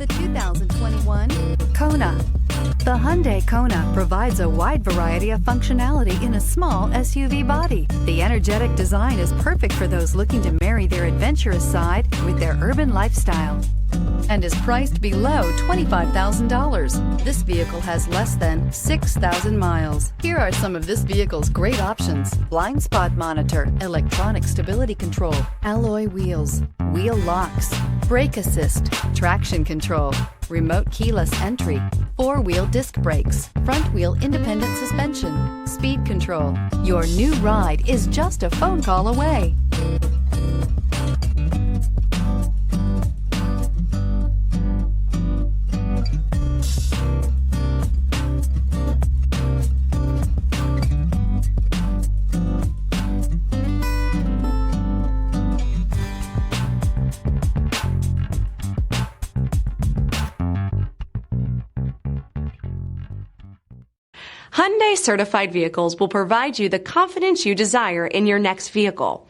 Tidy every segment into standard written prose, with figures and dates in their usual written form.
The 2021 Kona. The Hyundai Kona provides a wide variety of functionality in a small SUV body. The energetic design is perfect for those looking to marry their adventurous side with their urban lifestyle and is priced below $25,000. This vehicle has less than 6,000 miles. Here are some of this vehicle's great options: blind spot monitor, electronic stability control, alloy wheels, wheel locks, brake assist, traction control, remote keyless entry, four-wheel disc brakes, front-wheel independent suspension, speed control. Your new ride is just a phone call away. Hyundai certified vehicles will provide you the confidence you desire in your next vehicle.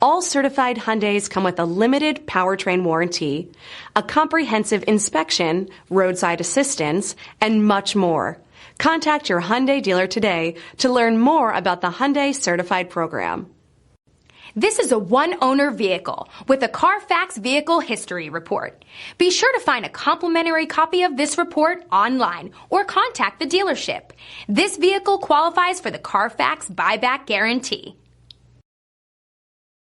All certified Hyundais come with a limited powertrain warranty, a comprehensive inspection, roadside assistance, and much more. Contact your Hyundai dealer today to learn more about the Hyundai certified program. This is a one-owner vehicle with a CARFAX vehicle history report. Be sure to find a complimentary copy of this report online or contact the dealership. This vehicle qualifies for the CARFAX buyback guarantee.